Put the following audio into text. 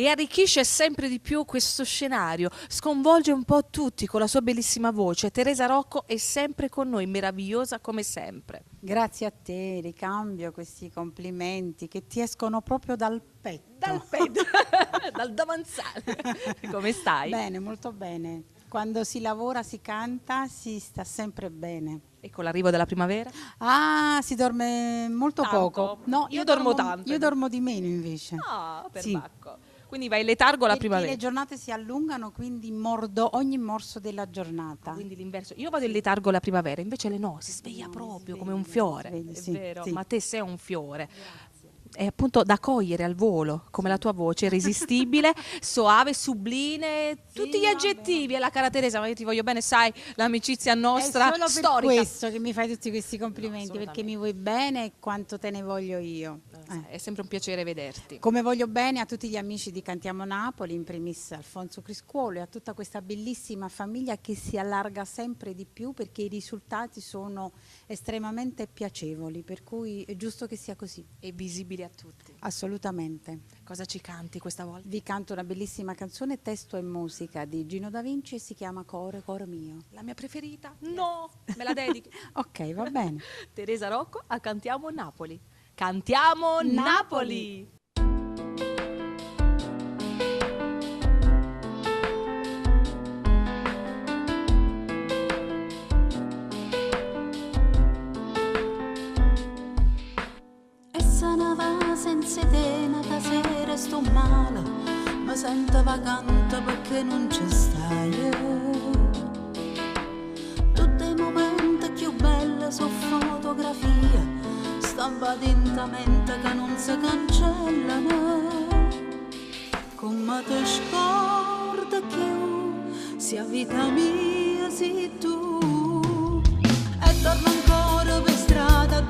e arricchisce sempre di più questo scenario, sconvolge un po' tutti con la sua bellissima voce. Teresa Rocco è sempre con noi, meravigliosa come sempre. Grazie a te, ricambio questi complimenti che ti escono proprio dal petto. Dal petto, dal davanzale. Come stai? Bene, molto bene. Quando si lavora, si canta, si sta sempre bene. E con l'arrivo della primavera? Ah, si dorme molto Tanto? poco. No, Io dormo tanto. Io dormo di meno invece. Ah, per Sì. Bacco. Quindi vai in letargo alla Perché primavera. le giornate si allungano, quindi mordo ogni morso della giornata. Quindi l'inverso. Io vado in letargo la primavera, invece lei no, si sveglia No, proprio si come un sveglia, fiore. si sveglia, È sì, vero, sì. ma te sei un fiore. È appunto da cogliere al volo, come la tua voce, irresistibile, soave, sublime, tutti gli aggettivi. E la cara Teresa, ma io ti voglio bene, sai, l'amicizia nostra È solo per storica. questo che mi fai tutti questi complimenti, No, perché mi vuoi bene e quanto te ne voglio io. È sempre un piacere vederti. Come voglio bene a tutti gli amici di Cantiamo Napoli, in primis Alfonso Criscuolo e a tutta questa bellissima famiglia che si allarga sempre di più perché i risultati sono estremamente piacevoli, per cui è giusto che sia così. E visibile a tutti. Assolutamente. Cosa ci canti questa volta? Vi canto una bellissima canzone, testo e musica di Gino Da Vinci e si chiama Core, Core mio. La mia preferita? No, me la dedichi. Ok, va bene. Teresa Rocco a Cantiamo Napoli. Cantiamo Napoli. E se ne va senza te, una sera sto male, mi sento vacante perché non ci stai. Tutti i momenti più belli su fotografia, stampati intamente che non si cancellano. Come ti scordi più, sia vita mia, sei tu. E torno ancora per strada a